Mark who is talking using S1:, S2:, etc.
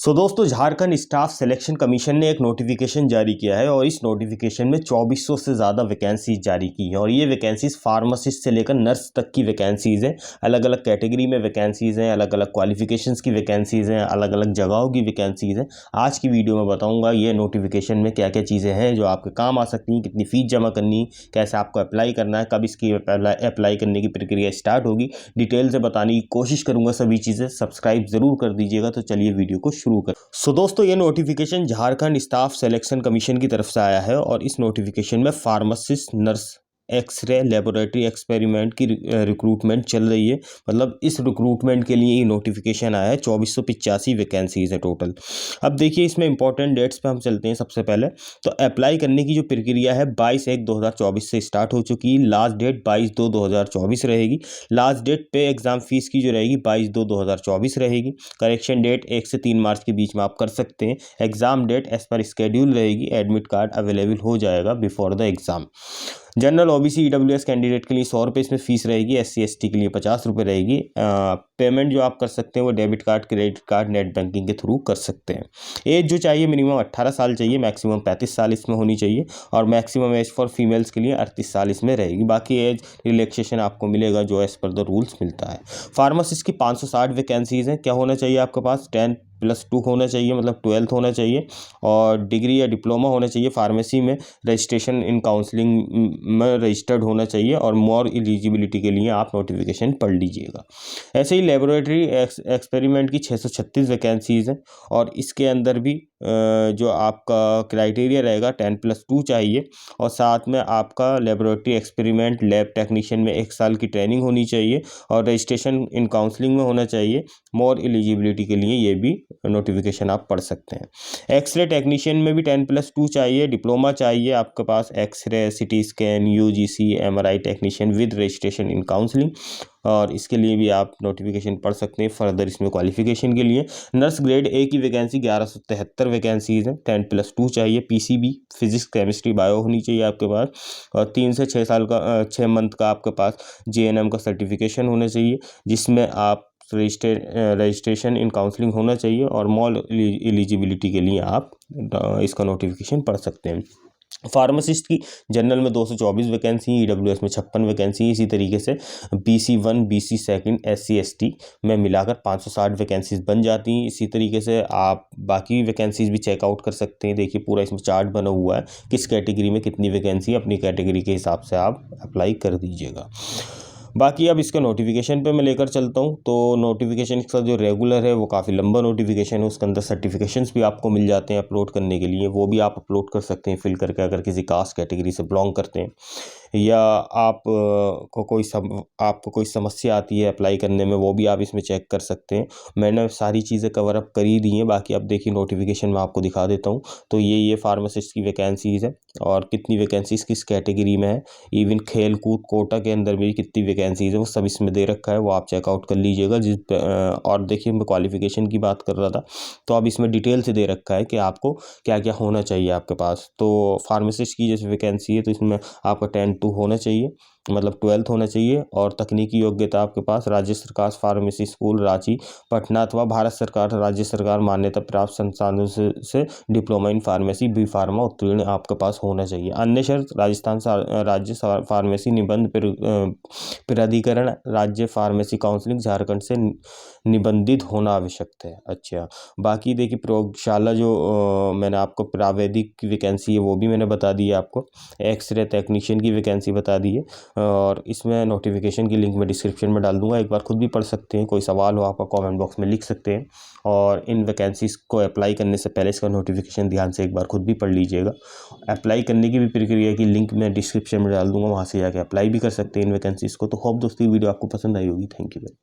S1: दोस्तों Jharkhand staff selection commission ने एक नोटिफिकेशन जारी किया है और इस नोटिफिकेशन में 2400 से ज़्यादा वैकेंसीज जारी की हैं और ये वैकेंसीज फार्मासिस्ट से लेकर नर्स तक की वैकेंसीज़ हैं। अलग अलग कैटेगरी में वैकेंसीज़ हैं, अलग अलग क्वालिफिकेशंस की वैकेंसीज़ हैं, अलग अलग जगहों की वैकेंसीज़ हैं। आज की वीडियो में बताऊँगा ये नोटिफिकेशन में क्या क्या चीज़ें हैं जो आपके काम आ सकती हैं, कितनी फ़ीस जमा करनी, कैसे आपको अप्लाई करना है, कब इसकी अप्लाई करने की प्रक्रिया स्टार्ट होगी, डिटेल से बताने की कोशिश करूँगा सभी चीज़ें। सब्सक्राइब ज़रूर कर दीजिएगा। तो चलिए वीडियो को शुरू कर। दोस्तों ये notification Jharkhand staff selection commission की तरफ से आया है और इस नोटिफिकेशन में pharmacist, nurse, x-ray, laboratory experiment की रिक्रूटमेंट चल रही है। मतलब इस रिक्रूटमेंट के लिए ये नोटिफिकेशन आया है। 2485 वैकेंसीज है टोटल। अब देखिए इसमें इंपॉर्टेंट डेट्स पे हम चलते हैं। सबसे पहले तो अप्लाई करने की जो प्रक्रिया है 22/1/2024 से स्टार्ट हो चुकी है। लास्ट डेट 22/2/2024 रहेगी। लास्ट डेट पे एग्जाम फीस की जो रहेगी 22/2/2024 रहेगी। करेक्शन डेट 1 से 3 मार्च के बीच में आप कर सकते हैं। Exam date as per schedule रहेगी। एडमिट कार्ड अवेलेबल हो जाएगा before the exam. General OBC EWS candidate के लिए 100 रुपये इसमें फीस रहेगी। SC ST के लिए 50 रुपये रहेगी। पेमेंट जो आप कर सकते हैं वो debit card, credit card, net banking के थ्रू कर सकते हैं। एज जो चाहिए मिनिमम 18 साल चाहिए, मैक्सिमम 35 साल इसमें होनी चाहिए और मैक्सिमम एज फॉर फीमेल्स के लिए 38 साल इसमें रहेगी। बाकी एज रिलैक्सेशन आपको मिलेगा जो एज पर द रूल्स मिलता है। फार्मासिस्ट की 560 वैकेंसीज हैं। क्या होना चाहिए आपके पास? 10+2 होना चाहिए, मतलब 12th होना चाहिए और डिग्री या डिप्लोमा होना चाहिए। फार्मेसी में रजिस्ट्रेशन इन काउंसलिंग में रजिस्टर्ड होना चाहिए और मोर एलिजिबिलिटी के लिए आप नोटिफिकेशन पढ़ लीजिएगा। ऐसे ही लेबोरेटरी एक्सपेरिमेंट की 636 वैकेंसीज हैं और इसके अंदर भी जो आपका क्राइटेरिया रहेगा 10+2 चाहिए और साथ में आपका लेबोरेटरी एक्सपेरिमेंट लैब टेक्नीशियन में 1 साल की ट्रेनिंग होनी चाहिए और रजिस्ट्रेशन इन काउंसलिंग में होना चाहिए। मोर एलिजिबिलिटी के लिए ये भी नोटिफिकेशन आप पढ़ सकते हैं। एक्सरे टेक्नीशियन में भी 10+2 चाहिए, डिप्लोमा चाहिए आपके पास x-ray, CT scan, UGC, MRI technician with registration in counselling और इसके लिए भी आप नोटिफिकेशन पढ़ सकते हैं। फर्दर इसमें क्वालिफिकेशन के लिए नर्स ग्रेड A की वैकेंसी 1173 वैकेंसीज हैं। 10+2 चाहिए। PCB फिजिक्स, केमिस्ट्री, बायो होनी चाहिए आपके पास और 3 से 6 साल का 6 मंथ का आपके पास JNM का सर्टिफिकेशन होना चाहिए जिसमें आप रजिस्ट्रेशन इन काउंसलिंग होना चाहिए और मॉल एलिजिबिलिटी के लिए आप इसका नोटिफिकेशन पढ़ सकते हैं। फार्मासिस्ट की जनरल में 224 वैकेंसी, EWS में 56 वैकेंसी, इसी तरीके से BC1, BC second, SC ST में मिलाकर 560 वैकेंसीज बन जाती हैं। इसी तरीके से आप बाकी वैकेंसीज भी चेकआउट कर सकते हैं। देखिए पूरा इसमें चार्ट बना हुआ है, किस कैटेगरी में कितनी वैकेंसी, अपनी कैटेगरी के हिसाब से आप अप्लाई कर दीजिएगा। बाकी अब इसका नोटिफिकेशन पे मैं लेकर चलता हूँ। तो नोटिफिकेशन का जो रेगुलर है वो काफ़ी लंबा नोटिफिकेशन है। उसके अंदर सर्टिफिकेशंस भी आपको मिल जाते हैं अपलोड करने के लिए, वो भी आप अपलोड कर सकते हैं फिल करके अगर किसी कास्ट कैटेगरी से बिलोंग करते हैं या आपको कोई समस्या आती है अप्लाई करने में, वो भी आप इसमें चेक कर सकते हैं। मैंने सारी चीज़ें कवर अप कर ही दी हैं। बाकी अब देखिए नोटिफिकेशन में आपको दिखा देता हूँ। तो ये फार्मासिस्ट की वैकेंसीज़ है और कितनी वैकेंसीज़ किस कैटेगरी में है, इवन खेल कूद कोटा के अंदर भी कितनी वैकेंसीज़ है वो सब इसमें दे रखा है, वो आप चेकआउट कर लीजिएगा। और देखिए मैं क्वालिफिकेशन की बात कर रहा था तो अब इसमें डिटेल से दे रखा है कि आपको क्या क्या होना चाहिए आपके पास। तो फार्मासिस्ट की जैसे वैकेंसी है तो इसमें आपका 10-2 होना चाहिए, मतलब 12th होना चाहिए और तकनीकी योग्यता आपके पास राज्य सरकार फार्मेसी स्कूल रांची पटना अथवा भारत सरकार राज्य सरकार मान्यता प्राप्त संस्थानों से diploma in pharmacy B pharma उत्तीर्ण आपके पास होना चाहिए। अन्य शर्त राजस्थान राज्य फार्मेसी निबंध प्राधिकरण राज्य फार्मेसी काउंसलिंग झारखंड से निबंधित होना आवश्यक है। अच्छा, बाकी देखिए प्रयोगशाला जो मैंने आपको प्रावैधिक की वैकेंसी है वो भी मैंने बता दी है आपको। एक्सरे टेक्नीशियन की वैकेंसी बता दी है और इसमें नोटिफिकेशन की लिंक मैं डिस्क्रिप्शन में डाल दूंगा, एक बार खुद भी पढ़ सकते हैं। कोई सवाल हो आपका कमेंट बॉक्स में लिख सकते हैं और इन वैकेंसीज को अप्लाई करने से पहले इसका नोटिफिकेशन ध्यान से एक बार खुद भी पढ़ लीजिएगा। अप्लाई करने की भी प्रक्रिया की लिंक मैं डिस्क्रिप्शन में डाल दूंगा, वहाँ से जाके अप्लाई भी कर सकते हैं इन वैकेंसीज को। तो होप दोस्तों वीडियो आपको पसंद आई होगी। Thank you.